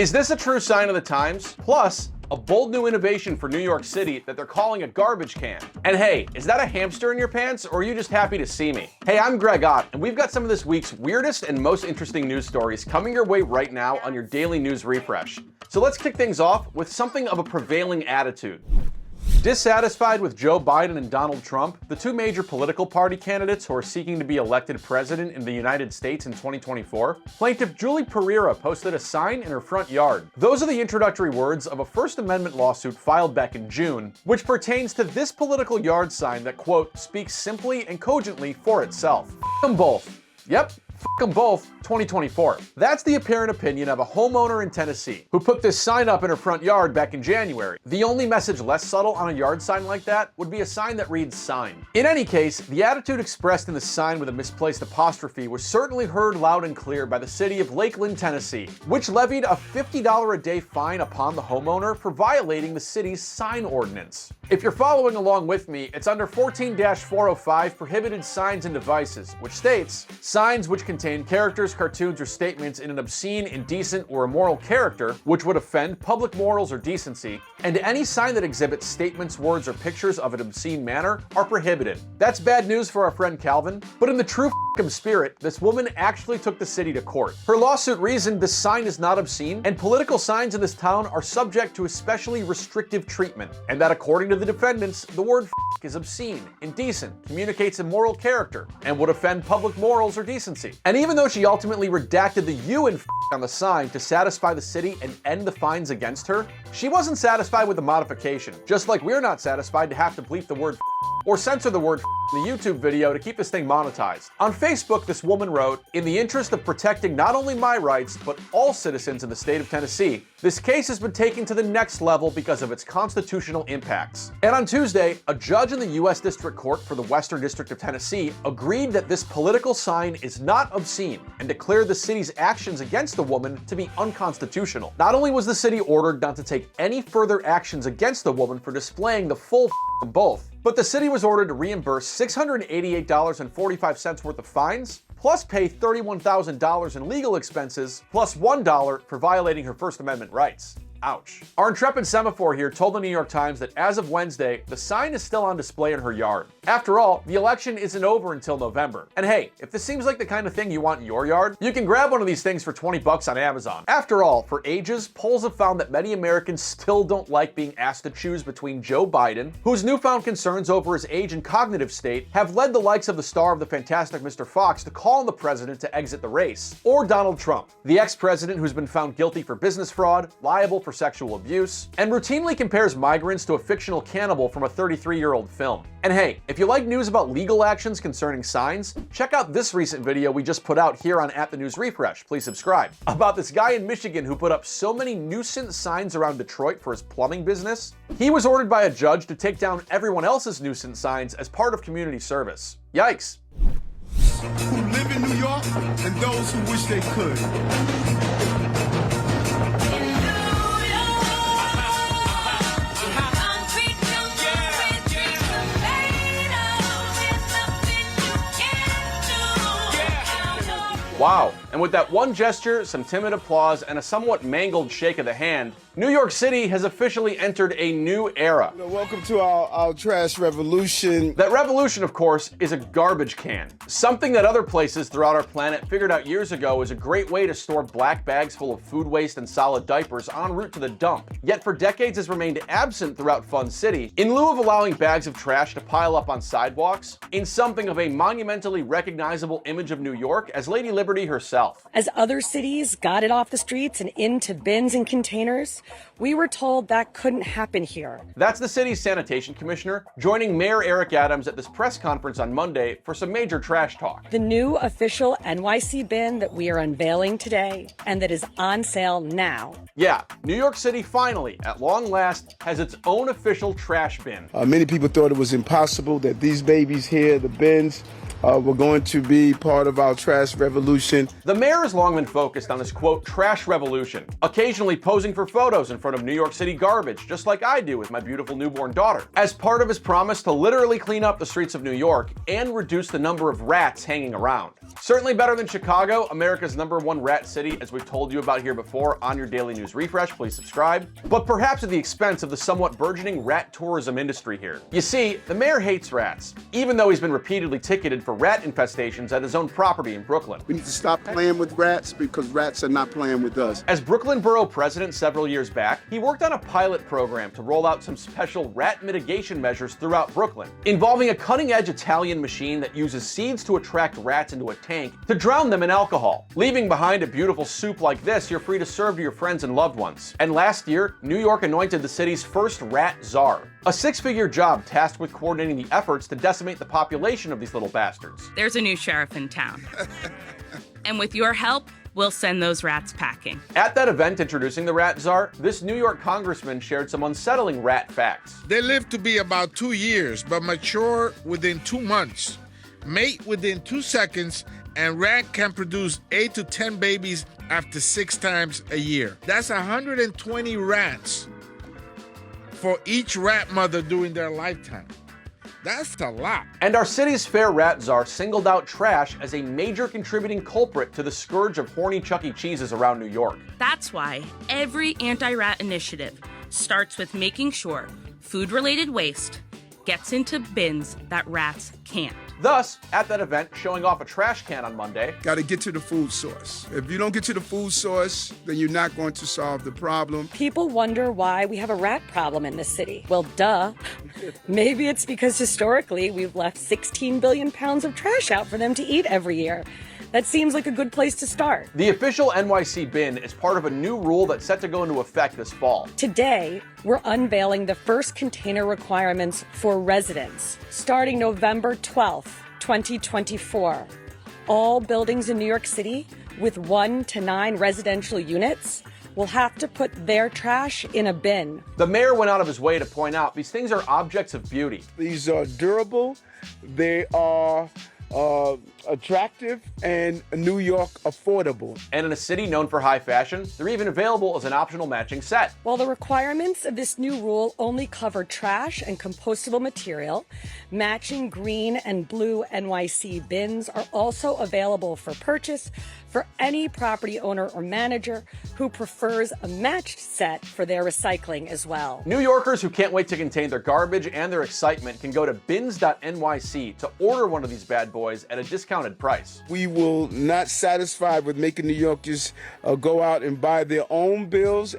Is this a true sign of the times? Plus, a bold new innovation for New York City that they're calling a garbage can. And hey, is that a hamster in your pants, or are you just happy to see me? Hey, I'm Greg Ott, and we've got some of this week's weirdest and most interesting news stories coming your way right now on your daily news refresh. So let's kick things off with something of a prevailing attitude. Dissatisfied with Joe Biden and Donald Trump, the two major political party candidates who are seeking to be elected president in the United States in 2024, plaintiff Julie Pereira posted a sign in her front yard. Those are the introductory words of a First Amendment lawsuit filed back in June, which pertains to this political yard sign that, quote, speaks simply and cogently for itself. F them both. Yep. F them both, 2024. That's the apparent opinion of a homeowner in Tennessee who put this sign up in her front yard back in January. The only message less subtle on a yard sign like that would be a sign that reads sign. In any case, the attitude expressed in the sign with a misplaced apostrophe was certainly heard loud and clear by the city of Lakeland, Tennessee, which levied a $50 a day fine upon the homeowner for violating the city's sign ordinance. If you're following along with me, it's under 14-405 prohibited signs and devices, which states, signs which contain characters, cartoons, or statements in an obscene, indecent, or immoral character which would offend public morals or decency, and any sign that exhibits statements, words, or pictures of an obscene manner are prohibited. That's bad news for our friend Calvin, but in the true f***ing spirit, this woman actually took the city to court. Her lawsuit reasoned this sign is not obscene, and political signs in this town are subject to especially restrictive treatment, and that according to the defendants, the word f*** is obscene, indecent, communicates immoral character, and would offend public morals or decency. And even though she ultimately redacted the U in f*** on the sign to satisfy the city and end the fines against her, she wasn't satisfied with the modification, just like we're not satisfied to have to bleep the word f*** or censor the word f*** in the YouTube video to keep this thing monetized. On Facebook, this woman wrote, "In the interest of protecting not only my rights, but all citizens in the state of Tennessee, this case has been taken to the next level because of its constitutional impacts." And on Tuesday, a judge in the U.S. District Court for the Western District of Tennessee agreed that this political sign is not obscene and declared the city's actions against the woman to be unconstitutional. Not only was the city ordered not to take any further actions against the woman for displaying the full f***ing both, but the city was ordered to reimburse $688.45 worth of fines, plus pay $31,000 in legal expenses, plus $1 for violating her First Amendment rights. Ouch. Our intrepid semaphore here told the New York Times that as of Wednesday, the sign is still on display in her yard. After all, the election isn't over until November. And hey, if this seems like the kind of thing you want in your yard, you can grab one of these things for 20 bucks on Amazon. After all, for ages, polls have found that many Americans still don't like being asked to choose between Joe Biden, whose newfound concerns over his age and cognitive state have led the likes of the star of the Fantastic Mr. Fox to call on the president to exit the race, or Donald Trump, the ex-president who's been found guilty for business fraud, liable for sexual abuse, and routinely compares migrants to a fictional cannibal from a 33-year-old film. And hey, if you like news about legal actions concerning signs, check out this recent video we just put out here on @TheNewsRefresh. Please subscribe. About this guy in Michigan who put up so many nuisance signs around Detroit for his plumbing business. He was ordered by a judge to take down everyone else's nuisance signs as part of community service. Yikes. Who live in New York and those who wish they could. Wow, and with that one gesture, some timid applause, and a somewhat mangled shake of the hand, New York City has officially entered a new era. Welcome to our trash revolution. That revolution, of course, is a garbage can. Something that other places throughout our planet figured out years ago is a great way to store black bags full of food waste and solid diapers en route to the dump, yet for decades has remained absent throughout Fun City, in lieu of allowing bags of trash to pile up on sidewalks, in something of a monumentally recognizable image of New York as Lady Liberty herself. As other cities got it off the streets and into bins and containers, we were told that couldn't happen here. That's the city's sanitation commissioner joining Mayor Eric Adams at this press conference on Monday for some major trash talk. The new official NYC bin that we are unveiling today and that is on sale now. Yeah, New York City finally, at long last, has its own official trash bin. Many people thought it was impossible that these babies here, the bins, were going to be part of our trash revolution. The mayor has long been focused on this, quote, trash revolution, occasionally posing for photos in front of New York City garbage, just like I do with my beautiful newborn daughter, as part of his promise to literally clean up the streets of New York and reduce the number of rats hanging around. Certainly better than Chicago, America's #1 rat city, as we've told you about here before on your daily news refresh. Please subscribe. But perhaps at the expense of the somewhat burgeoning rat tourism industry here. You see, the mayor hates rats, even though he's been repeatedly ticketed for rat infestations at his own property in Brooklyn. We need to stop playing with rats because rats are not playing with us. As Brooklyn Borough president several years back, he worked on a pilot program to roll out some special rat mitigation measures throughout Brooklyn, involving a cutting-edge Italian machine that uses seeds to attract rats into a tank to drown them in alcohol. Leaving behind a beautiful soup like this, you're free to serve to your friends and loved ones. And last year, New York anointed the city's first rat czar, a 6-figure job tasked with coordinating the efforts to decimate the population of these little bastards. There's a new sheriff in town. And with your help, we'll send those rats packing. At that event introducing the rat czar, this New York congressman shared some unsettling rat facts. They live to be about 2 years, but mature within 2 months, mate within 2 seconds, and rat can produce 8 to 10 babies after 6 times a year. That's 120 rats for each rat mother during their lifetime. That's a lot. And our city's fair rat czar singled out trash as a major contributing culprit to the scourge of horny Chuck E. Cheeses around New York. That's why every anti-rat initiative starts with making sure food-related waste gets into bins that rats can't. Thus, at that event, showing off a trash can on Monday, Got to get to the food source. If you don't get to the food source, then you're not going to solve the problem. People wonder why we have a rat problem in this city. Well, duh. Maybe it's because historically we've left 16 billion pounds of trash out for them to eat every year. That seems like a good place to start. the official NYC bin is part of a new rule that's set to go into effect this fall. Today, we're unveiling the first container requirements for residents, starting November 12th, 2024. All buildings in New York City with 1 to 9 residential units will have to put their trash in a bin. The mayor went out of his way to point out these things are objects of beauty. These are durable, they are attractive, and New York affordable. And in a city known for high fashion, they're even available as an optional matching set. While the requirements of this new rule only cover trash and compostable material, matching green and blue NYC bins are also available for purchase for any property owner or manager who prefers a matched set for their recycling as well. New Yorkers who can't wait to contain their garbage and their excitement can go to bins.nyc to order one of these bad boys at a discounted price. We will not satisfied with making New Yorkers go out and buy their own bins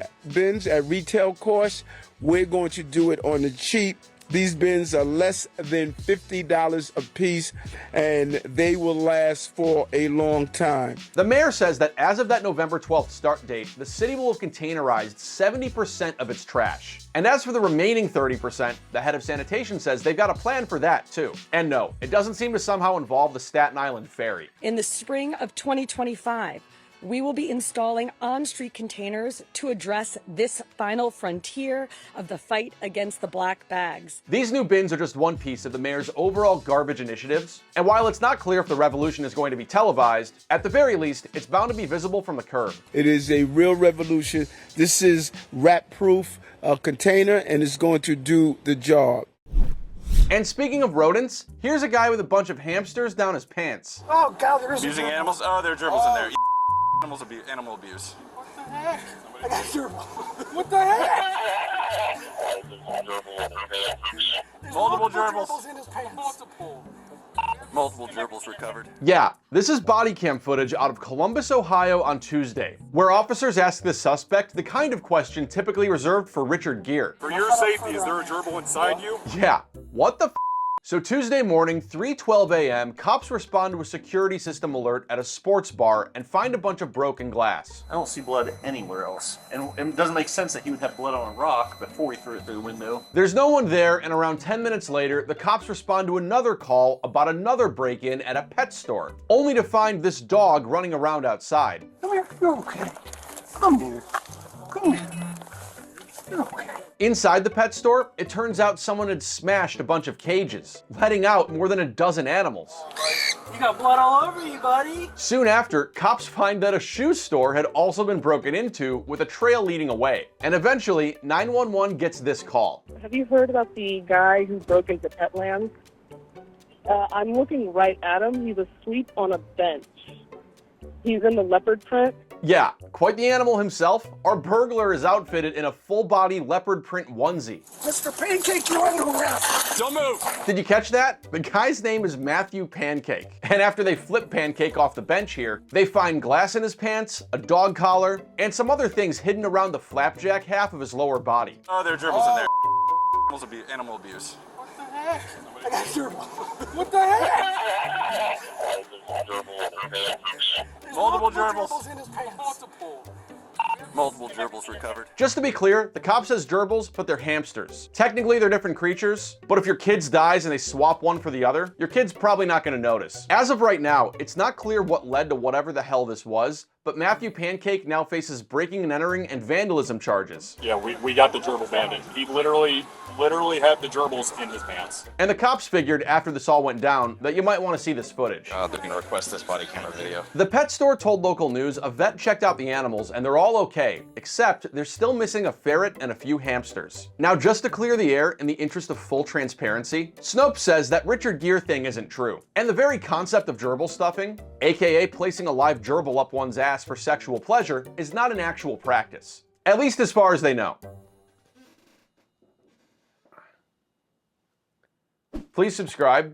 at retail cost. We're going to do it on the cheap. These bins are less than $50 a piece, and they will last for a long time. The mayor says that as of that November 12th start date, the city will have containerized 70% of its trash. And as for the remaining 30%, the head of sanitation says they've got a plan for that too. And no, it doesn't seem to somehow involve the Staten Island ferry. In the spring of 2025, we will be installing on-street containers to address this final frontier of the fight against the black bags. These new bins are just one piece of the mayor's overall garbage initiatives, and while it's not clear if the revolution is going to be televised, at the very least, it's bound to be visible from the curb. It is a real revolution. This is rat-proof container, and it's going to do the job. And speaking of rodents, here's a guy with a bunch of hamsters down his pants. Oh God, there's Abusing animals? Oh, there are gerbils in there. Animal abuse. What the heck? I got gerbil. What the heck? Multiple gerbils. In his pants. Multiple gerbils recovered. Yeah, this is body cam footage out of Columbus, Ohio on Tuesday, where officers asked the suspect the kind of question typically reserved for Richard Gere. For your safety, is there a gerbil inside you? Yeah, what the f? So Tuesday morning, 3:12 a.m., cops respond to a security system alert at a sports bar and find a bunch of broken glass. I don't see blood anywhere else. And it doesn't make sense that he would have blood on a rock before he threw it through the window. There's no one there, and around 10 minutes later, the cops respond to another call about another break-in at a pet store, only to find this dog running around outside. Come here. You're okay. Come here. Come here. You're okay. Inside the pet store, it turns out someone had smashed a bunch of cages, letting out more than a dozen animals. You got blood all over you, buddy. Soon after, cops find that a shoe store had also been broken into, with a trail leading away. And eventually, 911 gets this call. Have you heard about the guy who broke into Petland? I'm looking right at him. He's asleep on a bench. He's in the leopard print. Yeah, quite the animal himself. Our burglar is outfitted in a full-body leopard print onesie. Mr. Pancake, you're under arrest. Don't move. Did you catch that? The guy's name is Matthew Pancake. And after they flip Pancake off the bench here, they find glass in his pants, a dog collar, and some other things hidden around the flapjack half of his lower body. Oh, there are gerbils in there. Animal abuse. What the heck? I got gerbil. What the heck? Multiple gerbils. In his pants. Multiple gerbils recovered. Just to be clear, the cop says gerbils, but they're hamsters. Technically, they're different creatures, but if your kid's dies and they swap one for the other, your kid's probably not going to notice. As of right now, it's not clear what led to whatever the hell this was, but Matthew Pancake now faces breaking and entering and vandalism charges. Yeah, we got the gerbil bandit. He literally had the gerbils in his pants. And the cops figured after this all went down that you might want to see this footage. They're going to request this body camera video. The pet store told local news a vet checked out the animals and they're all okay, except they're still missing a ferret and a few hamsters. Now, just to clear the air in the interest of full transparency, Snopes says that Richard Gere thing isn't true. And the very concept of gerbil stuffing, aka placing a live gerbil up one's ass for sexual pleasure, is not an actual practice. At least as far as they know. Please subscribe,